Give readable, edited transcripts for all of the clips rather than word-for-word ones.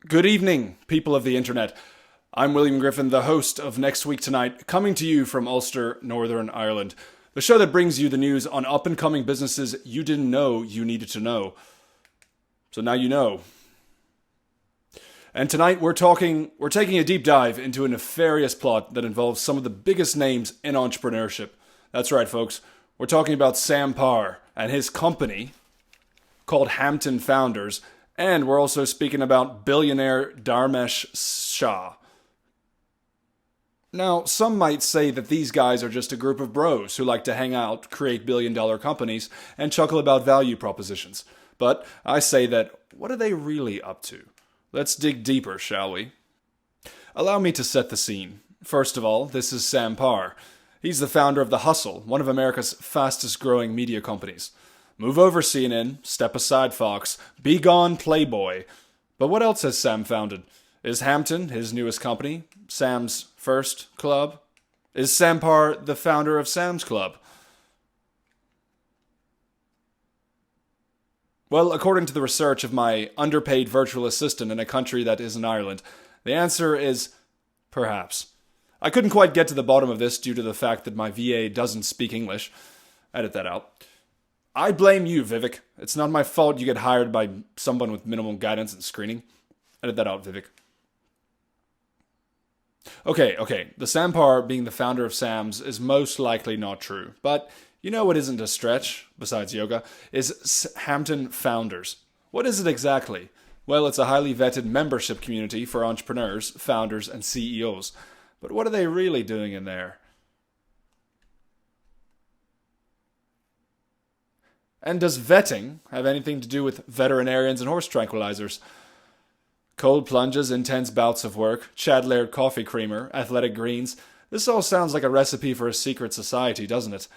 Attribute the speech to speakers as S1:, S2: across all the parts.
S1: Good evening, people of the internet. I'm William Griffin, the host of Next Week Tonight, coming to you from Ulster, Northern Ireland, the show that brings you the news on up-and-coming businesses you didn't know you needed to know. So now you know. And tonight we're taking a deep dive into a nefarious plot that involves some of the biggest names in entrepreneurship. That's right, folks. We're talking about Sam Parr and his company called Hampton Founders. And we're also speaking about billionaire DHARMESH Shah. Now, some might say that these guys are just a group of bros who like to hang out, create billion-dollar companies, and chuckle about value propositions. But I say that, what are they really up to? Let's dig deeper, shall we? Allow me to set the scene. First of all, this is Sam Parr. He's the founder of The Hustle, one of America's fastest-growing media companies. Move over, CNN. Step aside, Fox. Be gone, Playboy. But what else has Sam founded? Is Hampton his newest company? Sam's first club? Is Sam Parr the founder of Sam's Club? Well, according to the research of my underpaid virtual assistant in a country that isn't Ireland, the answer is perhaps. I couldn't quite get to the bottom of this due to the fact that my VA doesn't speak English. Edit that out. I blame you, Vivek. It's not my fault you get hired by someone with minimal guidance and screening. Edit that out, Vivek. Okay. The Sam Parr being the founder of Sam's is most likely not true. But you know what isn't a stretch, besides yoga, is Hampton Founders. What is it exactly? Well, it's a highly vetted membership community for entrepreneurs, founders, and CEOs. But what are they really doing in there? And does vetting have anything to do with veterinarians and horse tranquilizers? Cold plunges, intense bouts of work, Chad Laird coffee creamer, athletic greens. This all sounds like a recipe for a secret society, doesn't it?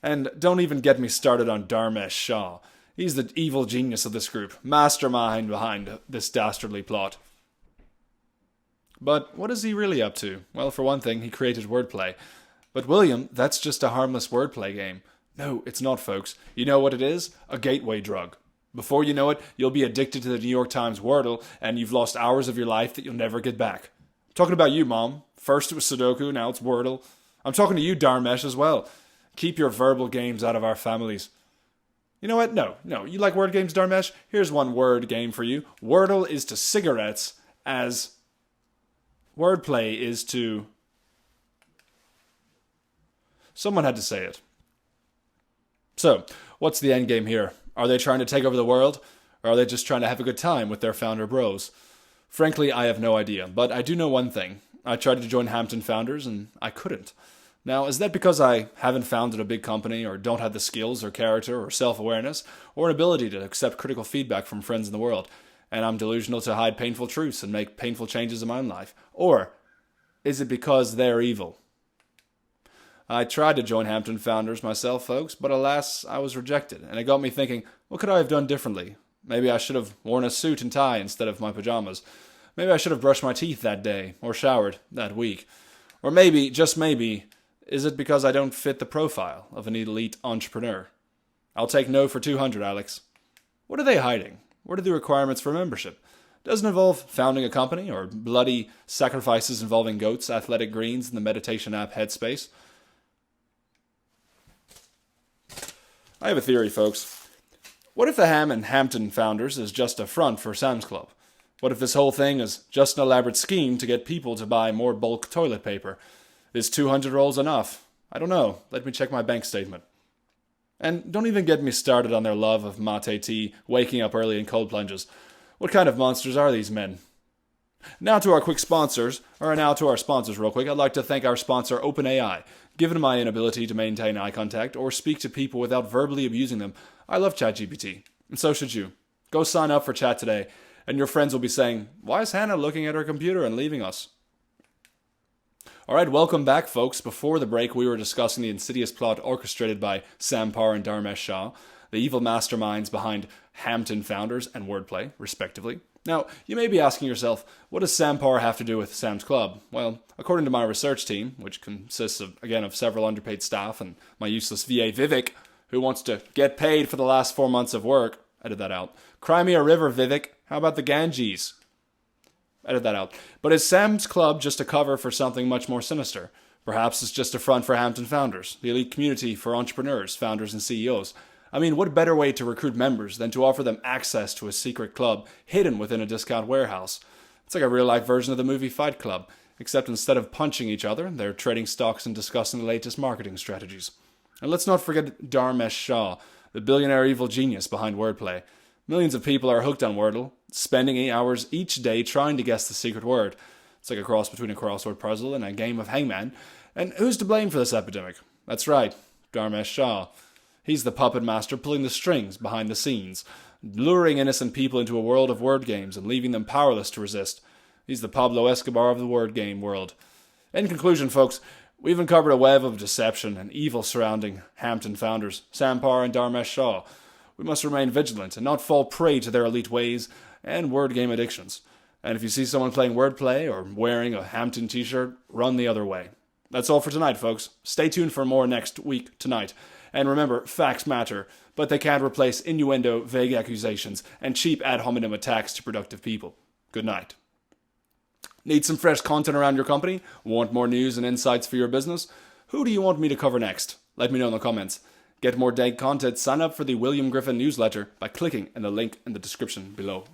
S1: And don't even get me started on DHARMESH Shah. He's the evil genius of this group, mastermind behind this dastardly plot. But what is he really up to? Well, for one thing, he created wordplay. But William, that's just a harmless wordplay game. No, it's not, folks. You know what it is? A gateway drug. Before you know it, you'll be addicted to the New York Times Wordle, and you've lost hours of your life that you'll never get back. I'm talking about you, Mom. First it was Sudoku, now it's Wordle. I'm talking to you, DHARMESH, as well. Keep your verbal games out of our families. You know what? No. You like word games, DHARMESH? Here's one word game for you. Wordle is to cigarettes as wordplay is to... Someone had to say it. So, what's the end game here? Are they trying to take over the world? Or are they just trying to have a good time with their founder bros? Frankly, I have no idea, but I do know one thing. I tried to join Hampton Founders, and I couldn't. Now, is that because I haven't founded a big company, or don't have the skills, or character, or self-awareness, or an ability to accept critical feedback from friends in the world, and I'm delusional to hide painful truths and make painful changes in my own life? Or is it because they're evil? I tried to join Hampton Founders myself, folks, but alas, I was rejected, and it got me thinking, what could I have done differently? Maybe I should have worn a suit and tie instead of my pajamas. Maybe I should have brushed my teeth that day, or showered that week. Or maybe, just maybe, is it because I don't fit the profile of an elite entrepreneur? I'll take no for 200, Alex. What are they hiding? What are the requirements for membership? Doesn't involve founding a company, or bloody sacrifices involving goats, athletic greens, and the meditation app Headspace. I have a theory, folks. What if the Ham and Hampton Founders is just a front for Sam's Club? What if this whole thing is just an elaborate scheme to get people to buy more bulk toilet paper? Is 200 rolls enough? I don't know. Let me check my bank statement. And don't even get me started on their love of mate tea, waking up early in cold plunges. What kind of monsters are these men? Now to our sponsors real quick. I'd like to thank our sponsor, OpenAI. Given my inability to maintain eye contact or speak to people without verbally abusing them, I love ChatGPT. And so should you. Go sign up for chat today, and your friends will be saying, "Why is Hannah looking at her computer and leaving us?" Alright, welcome back, folks. Before the break, we were discussing the insidious plot orchestrated by Sam Parr and DHARMESH Shah, the evil masterminds behind Hampton Founders and Wordplay, respectively. Now, you may be asking yourself, what does Sam Parr have to do with Sam's Club? Well, according to my research team, which consists of several underpaid staff and my useless VA Vivek, who wants to get paid for the last 4 months of work, edit that out. Cry me a river, Vivek. How about the Ganges? Edit that out. But is Sam's Club just a cover for something much more sinister? Perhaps it's just a front for Hampton founders, the elite community for entrepreneurs, founders, and CEOs. I mean, what better way to recruit members than to offer them access to a secret club hidden within a discount warehouse? It's like a real-life version of the movie Fight Club, except instead of punching each other, they're trading stocks and discussing the latest marketing strategies. And let's not forget DHARMESH Shah, the billionaire evil genius behind wordplay. Millions of people are hooked on Wordle, spending 8 hours each day trying to guess the secret word. It's like a cross between a crossword puzzle and a game of hangman. And who's to blame for this epidemic? That's right, DHARMESH Shah. He's the puppet master pulling the strings behind the scenes, luring innocent people into a world of word games and leaving them powerless to resist. He's the Pablo Escobar of the word game world. In conclusion, folks, we've uncovered a web of deception and evil surrounding Hampton founders, Sam Parr and DHARMESH Shah. We must remain vigilant and not fall prey to their elite ways and word game addictions. And if you see someone playing wordplay or wearing a Hampton t-shirt, run the other way. That's all for tonight, folks. Stay tuned for more next week tonight. And remember, facts matter, but they can't replace innuendo, vague accusations, and cheap ad hominem attacks to productive people. Good night. Need some fresh content around your company? Want more news and insights for your business? Who do you want me to cover next? Let me know in the comments. Get more dank content, sign up for the William Griffin newsletter by clicking in the link in the description below.